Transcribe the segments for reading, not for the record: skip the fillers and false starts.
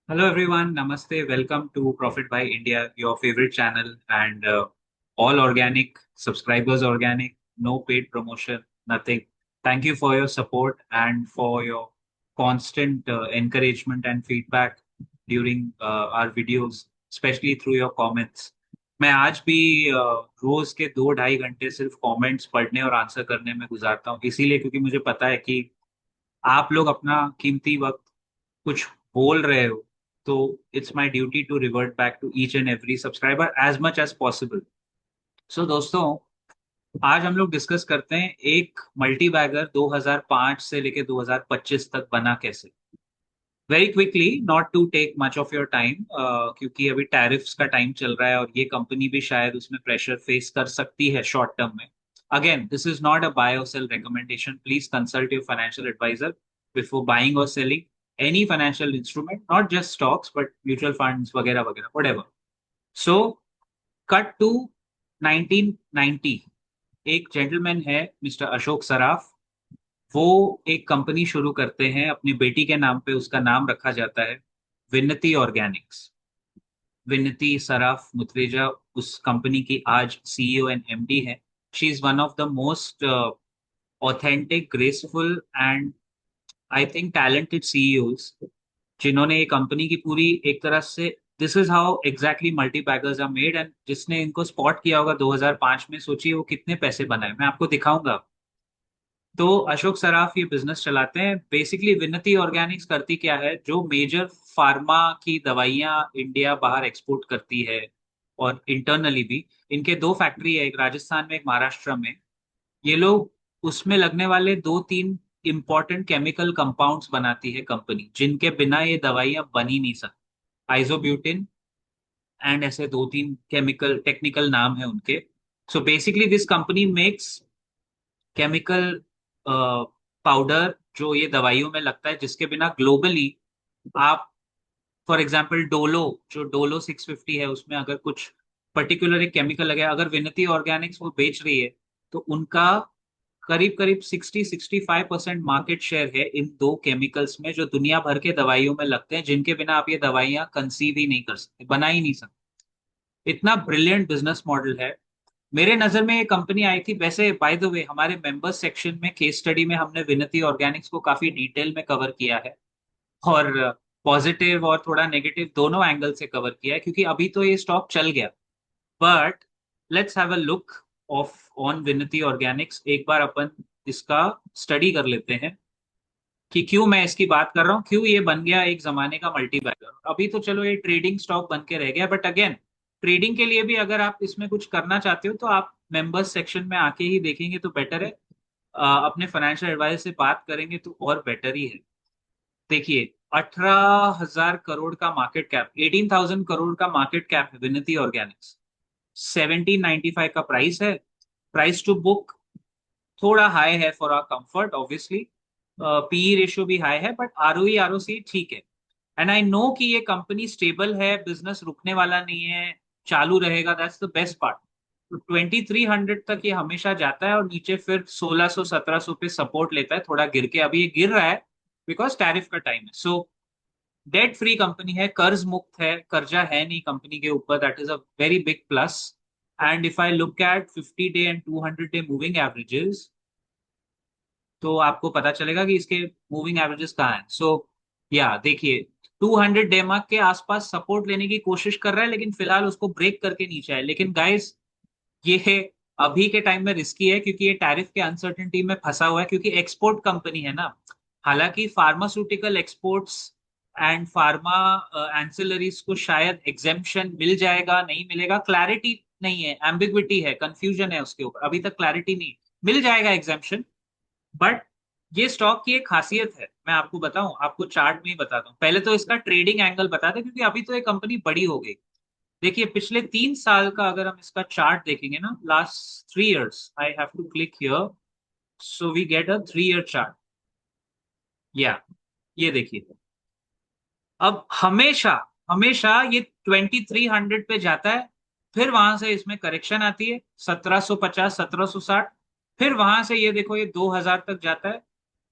Hello everyone, Namaste. Welcome to Profit by India, your favorite channel, and all organic subscribers, organic, no paid promotion, nothing. Thank you for your support and for your constant encouragement and feedback during our videos, especially through your comments. मैं आज भी रोज के 2-2.5 घंटे सिर्फ comments पढ़ने और answer करने में गुजारता हूँ, इसीलिए क्योंकि मुझे पता है कि आप लोग अपना कीमती वक्त कुछ बोल रहे हो, तो it's my duty to revert back to each and every subscriber as much as possible. So दोस्तों, आज हम लोग डिस्कस करते हैं एक मल्टी बैगर 2005 से लेके 2025 तक बना कैसे। Very quickly, not to take much of your time, क्योंकि अभी टैरिफ्स का टाइम चल रहा है और ये कंपनी भी शायद उसमें प्रेशर फेस कर सकती है शॉर्ट टर्म में। Again, this is not a buy or sell recommendation. Please consult your financial adviser before buying or selling any financial instrument, not just stocks but mutual funds वगैरह वगैरह, whatever. So cut to 1990। एक gentleman है, mister Ashok Saraf. वो एक company शुरू करते हैं अपनी बेटी के नाम पे, उसका नाम रखा जाता है विन्नति ऑर्गेनिक्स। विन्नति सराफ मुथरेजा उस कंपनी की आज सीईओ एंड एमडी है। She is one of the most authentic, graceful and I think talented CEOs, जिन्होंने ये कंपनी की पूरी एक तरह से, this is how exactly multi baggers are made, and जिसने इनको स्पॉट किया होगा 2005 में, सोचिए वो कितने पैसे बनाए। मैं आपको दिखाऊंगा। तो अशोक सराफ ये बिजनेस चलाते हैं। बेसिकली विनती ऑर्गेनिक्स करती क्या है, जो मेजर फार्मा की दवाइयां इंडिया बाहर एक्सपोर्ट करती है और इंटरनली भी, इनके दो फैक्ट्री है, एक राजस्थान में एक महाराष्ट्र में। ये लोग उसमें लगने वाले 2-3 इंपॉर्टेंट केमिकल कंपाउंड्स बनाती है कंपनी, जिनके बिना ये दवाइयां बन ही नहीं सकती। आइजोब्यूटिन एंड ऐसे 2-3 केमिकल टेक्निकल नाम है उनके। So basically this company makes chemical powder जो ये दवाइयों में लगता है, जिसके बिना ग्लोबली आप, फॉर एग्जांपल डोलो, जो डोलो 650 है, उसमें अगर कुछ पर्टिकुलर एक केमिकल लगे, अगर विनती ऑर्गेनिक्स वो बेच रही है, तो उनका करीब करीब 60-65% मार्केट शेयर है इन दो केमिकल्स में, जो दुनिया भर के दवाइयों में लगते हैं, जिनके बिना आप ये दवाइयां कंसीव ही नहीं कर सकते, बना ही नहीं सकते। इतना ब्रिलियंट बिजनेस मॉडल है। मेरे नजर में ये कंपनी आई थी। वैसे बाय द वे, हमारे मेंबर्स सेक्शन में केस स्टडी में हमने विनती ऑर्गेनिक्स को काफी डिटेल में कवर किया है, और पॉजिटिव और थोड़ा नेगेटिव दोनों एंगल से कवर किया है, क्योंकि अभी तो ये स्टॉक चल गया। But let's have a look of on विनती ऑर्गेनिक्स। एक बार अपन इसका स्टडी कर लेते हैं कि क्यों मैं इसकी बात कर रहा हूँ, क्यों ये बन गया एक जमाने का मल्टी बैगर। अभी तो चलो ये ट्रेडिंग स्टॉक बन के रह गया, बट अगेन, ट्रेडिंग के लिए भी अगर आप इसमें कुछ करना चाहते हो तो आप मेंबर्स सेक्शन में आके ही देखेंगे तो बेटर है। अपने फाइनेंशियल एडवाइजर से बात करेंगे तो और बेटर ही है। देखिए, 18,000 करोड़ का मार्केट कैप, 18,000 करोड़ का मार्केट कैप है विनती ऑर्गेनिक्स। 1795 का प्राइस है। प्राइस टू बुक थोड़ा हाई है for our comfort, obviously. PE ratio भी हाई है, बट आरओई आरओसी ठीक है। एंड आई नो कि ये कंपनी स्टेबल है, बिजनेस रुकने वाला नहीं है, चालू रहेगा। That's the best part. तो 2300 तक ये हमेशा जाता है और नीचे फिर 1600-1700 पे सपोर्ट लेता है, थोड़ा गिर के। अभी ये गिर रहा है बिकॉज टैरिफ का टाइम है। सो डेट फ्री कंपनी है, कर्ज मुक्त है, कर्जा है नहीं कंपनी के ऊपर। That is a very big plus. And if I look at 50 day and 200 day moving averages, तो आपको पता चलेगा कि इसके मूविंग एवरेजेस कहाँ हैं। सो या देखिए, 200 डेमा के आसपास सपोर्ट लेने की कोशिश कर रहा है, लेकिन फिलहाल उसको ब्रेक करके नीचे है। लेकिन गाइस, ये है अभी के टाइम में रिस्की है, क्योंकि ये टैरिफ के अनसर्टेनिटी में फंसा हुआ है, क्योंकि एक्सपोर्ट कंपनी है ना। हालांकि pharmaceutical exports and pharma ancillaries को शायद एग्जेम्पशन मिल जाएगा, नहीं मिलेगा, क्लैरिटी नहीं है, एम्बिग्विटी है, कंफ्यूजन है उसके ऊपर, अभी तक क्लैरिटी नहीं। मिल जाएगा एग्जेम्पशन, बट ये स्टॉक की एक खासियत है, मैं आपको बताऊं, आपको चार्ट में ही बताता हूँ। पहले तो इसका ट्रेडिंग एंगल बता दें, क्योंकि अभी तो ये कंपनी बड़ी हो गई। देखिए, पिछले 3 साल का अगर हम इसका चार्ट देखेंगे ना, last 3 years, I have to click here, so we get a 3 year chart. या ये देखिए, अब हमेशा हमेशा ये 2300 पे जाता है, फिर वहां से इसमें करेक्शन आती है 1750, 1760, फिर वहां से ये देखो ये 2000 तक जाता है,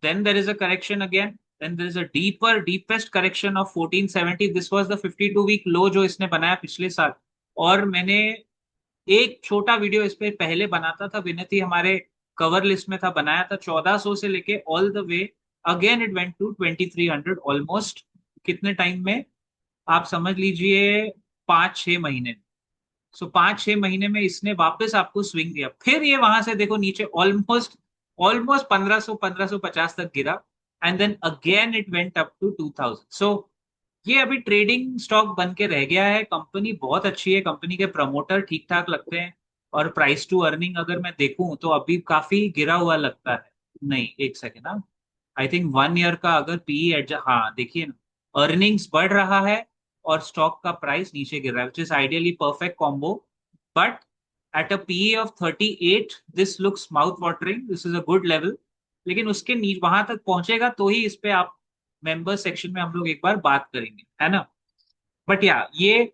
then there is a correction again, then there is a deepest correction of 1470. This was the 52 week low जो इसने बनाया पिछले साल। और मैंने एक छोटा वीडियो इस पे पहले बनाता था, विनती हमारे कवर लिस्ट में था, बनाया था 1400 से लेके all the way again it went to 2300 almost. कितने टाइम में आप समझ लीजिए, 5-6 महीने। सो 5-6 महीने में इसने वापस आपको स्विंग दिया, फिर ये वहां से देखो नीचे ऑलमोस्ट ऑलमोस्ट 1500-1550 तक गिरा, and then again it went up to 2000। So ये अभी ट्रेडिंग स्टॉक बन के रह गया है। कंपनी बहुत अच्छी है, कंपनी के प्रमोटर ठीक ठाक लगते हैं, और प्राइस टू अर्निंग अगर मैं देखूं तो अभी काफी गिरा हुआ लगता है। नहीं, एक सेकेंड ना, आई थिंक 1 ईयर का अगर पीई एडजस्ट, हाँ देखिए ना, अर्निंग्स बढ़ रहा है और स्टॉक का प्राइस नीचे गिर रहा है, which is ideally perfect combo. But at a PE of 38 this looks mouth watering, this is a good level. लेकिन उसके नीचे वहां तक पहुंचेगा तो ही इस पे आप मेंबर सेक्शन में हम लोग एक बार बात करेंगे, है ना। बट या ये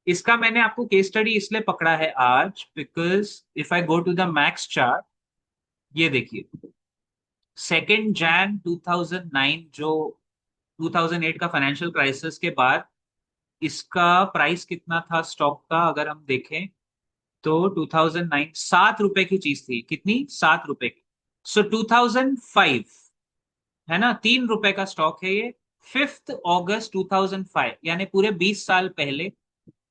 इसका मैंने आपको केस स्टडी इसलिए पकड़ा है आज, because if I go to the max chart, ये देखिए 2 जैन 2009, जो 2008 का फाइनेंशियल क्राइसिस के बाद इसका प्राइस कितना था स्टॉक का, अगर हम देखें तो 2009 7 रुपए की चीज थी। कितनी? 7 रुपए की। सो 2005, है ना, 3 रुपए का स्टॉक है ये। 5 अगस्त 2005, यानी पूरे 20 साल पहले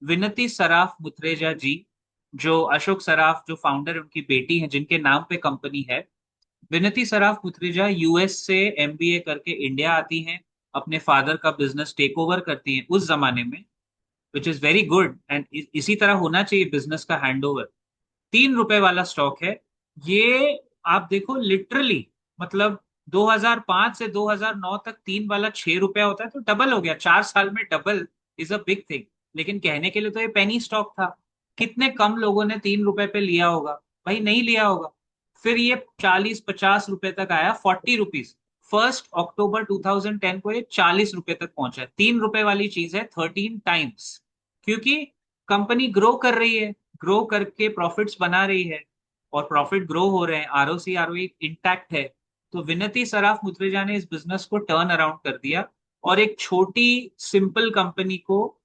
विनती सराफ मुथरेजा जी, जो अशोक सराफ जो फाउंडर है उनकी बेटी हैं, जिनके नाम पे कंपनी है, विनती सराफ मुथरेजा यूएस से एमबीए करके इंडिया आती हैं, अपने फादर का बिजनेस टेक ओवर करती हैं उस जमाने में, which is very good, and इसी तरह होना चाहिए बिजनेस का हैंडओवर। 3 रुपए वाला स्टॉक है ये। आप देखो लिटरली, मतलब 2005 से 2009 तक 3 वाला 6 रुपया होता है तो डबल हो गया 4 साल में, double is a big thing. लेकिन कहने के लिए तो ये पेनी स्टॉक था। कितने कम लोगों ने 3 रुपए पे लिया होगा? भाई नहीं लिया होगा। फिर ये 40-50 रुपए तक आया, 40 रुपीज। 1 अक्टूबर 2010 को ये 40 रुपए तक पहुंचा है। 3 रुपए वाली चीज है 13 टाइम्स, क्योंकि कंपनी ग्रो कर रही है, ग्रो करके प्रॉफिट्स बना रही है, और प्रॉफिट ग्रो हो रहे हैं, आरओसी आरओई इंटैक्ट है। तो विनती सराफ मुथरेजा ने इस बिजनेस को टर्न अराउंड कर दिया, और एक छोटी सिंपल कंपनी को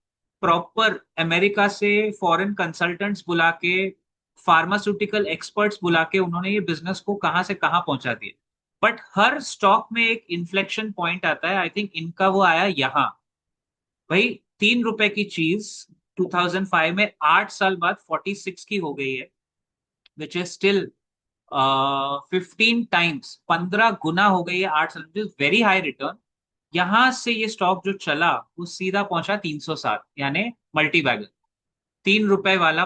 प्रॉपर अमेरिका से फॉरेन कंसल्टेंट्स बुला के, फार्मास्यूटिकल एक्सपर्ट्स बुला के उन्होंने ये बिजनेस को कहां से कहां पहुंचा दिया। बट हर स्टॉक में एक इन्फ्लेक्शन पॉइंट आता है, आई थिंक इनका वो आया यहाँ। भाई 3 रुपए की चीज 2005 में 8 साल बाद 46 की हो गई है, विच इज स्टिल 15 टाइम्स, 15 गुना हो गई है 8 साल में, वेरी हाई रिटर्न। यहां से ये स्टॉक जो चला वो सीधा पहुंचा 307, यानी मल्टी बैगर। 3 रुपए वाला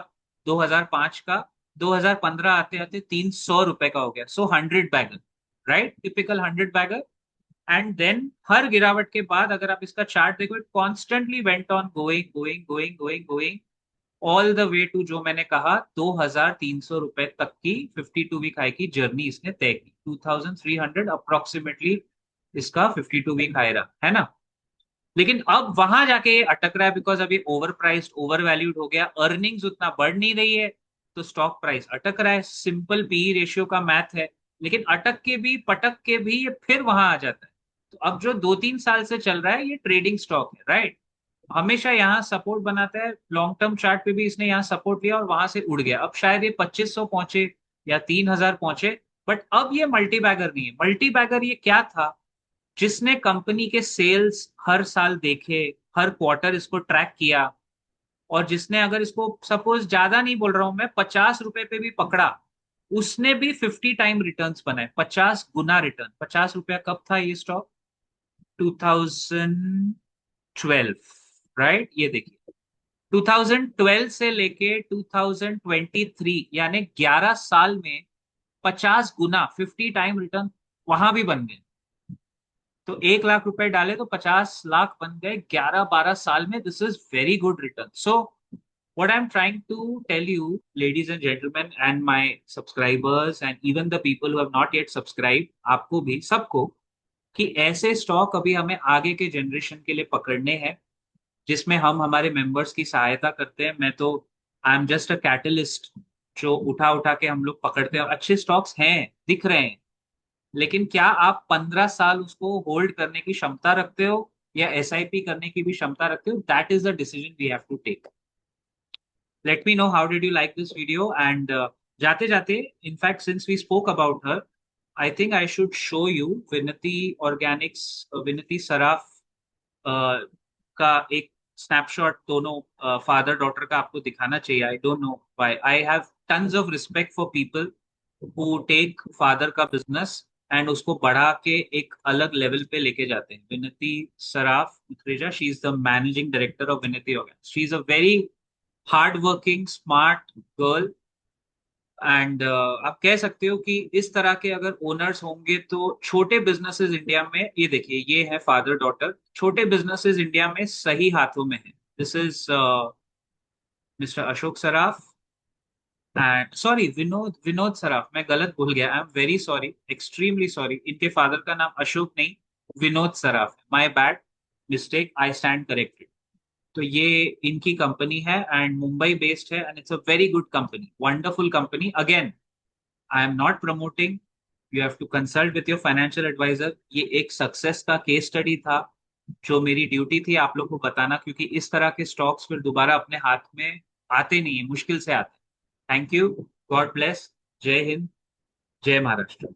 2005 का, 2015 आते आते 300 रुपए का हो गया। So 100 bagger, right, typical 100 bagger. And then हर गिरावट के बाद अगर आप इसका चार्ट देखो, it constantly went on going going going going going all the way to, जो मैंने कहा, 2300 रुपए तक की 52 वीक हाई की जर्नी इसने तय की। 2300 अप्रोक्सीमेटली इसका 52 वीक हाई रहा, है ना। लेकिन अब वहां जाके ये अटक रहा है, बिकॉज अभी ओवर प्राइस्ड, ओवर वैल्यूड हो गया, अर्निंग्स उतना बढ़ नहीं रही है, तो स्टॉक प्राइस अटक रहा है। सिंपल पीई रेशियो का मैथ है। लेकिन अटक के भी पटक के भी ये फिर वहां आ जाता है। तो अब जो 2-3 साल से चल रहा है ये ट्रेडिंग स्टॉक है, राइट, हमेशा यहाँ सपोर्ट बनाता है। लॉन्ग टर्म चार्ट पे भी इसने यहाँ सपोर्ट लिया और वहां से उड़ गया। अब शायद ये 2500 पहुंचे या 3000 पहुंचे, बट अब ये मल्टी बैगर नहीं है। मल्टी बैगर ये क्या था? जिसने कंपनी के सेल्स हर साल देखे, हर क्वार्टर इसको ट्रैक किया, और जिसने, अगर इसको सपोज ज्यादा नहीं बोल रहा हूं मैं, 50 रुपए पे भी पकड़ा, उसने भी 50 टाइम रिटर्न्स बनाए, 50 गुना रिटर्न। 50 रुपया कब था ये स्टॉक? 2012, राइट, ये देखिए 2012 से लेके 2023, यानी 11 साल में 50 गुना, 50 टाइम रिटर्न वहां भी बन गए। तो 1 लाख रुपए डाले तो 50 लाख बन गए 11-12 साल में। This is very good return. So what I'm trying to tell you, ladies and gentlemen, and my subscribers, and even the people who have not yet subscribed, आपको भी, सबको, कि ऐसे स्टॉक अभी हमें आगे के जनरेशन के लिए पकड़ने हैं, जिसमें हम हमारे मेंबर्स की सहायता करते हैं। मैं तो I am just a catalyst, जो उठा उठा के हम लोग पकड़ते हैं। अच्छे स्टॉक्स हैं, दिख रहे हैं, लेकिन क्या आप 15 साल उसको होल्ड करने की क्षमता रखते हो या एसआईपी करने की भी क्षमता रखते हो? That is the decision we have to take. Let me know how did you like this video, and जाते जाते, in fact since we spoke about her, I think I should show you Vinati Organics, Vinati Saraf का एक snapshot, दोनों father daughter का आपको दिखाना चाहिए. I don't know why. I have tons of respect for people who take father का business and उसको बढ़ा के एक अलग लेवल पे लेके जाते हैं. Vinati Saraf Mukhreja, she is the managing director of Vinati organics. She is a very hard working smart girl. And आप कह सकते हो कि इस तरह के अगर ओनर्स होंगे तो छोटे बिजनेसेस इंडिया में, ये देखिए ये है फादर डॉटर, छोटे बिजनेसेस इंडिया में सही हाथों में है. This is mister Ashok Saraf and sorry Vinod, Vinod Saraf, मैं गलत भूल गया. I am very sorry, extremely sorry. इनके फादर का नाम अशोक नहीं, Vinod Saraf. My bad mistake, I stand corrected. तो ये इनकी कंपनी है एंड मुंबई बेस्ड है and it's a very good company, wonderful company. Again, I am not promoting, you have to consult with your financial advisor. ये एक सक्सेस का case study था जो मेरी ड्यूटी थी आप लोग को बताना, क्योंकि इस तरह के स्टॉक्स फिर दोबारा अपने हाथ में आते नहीं है, मुश्किल से आते हैं. Thank you. God bless. जय हिंद. जय महाराष्ट्र.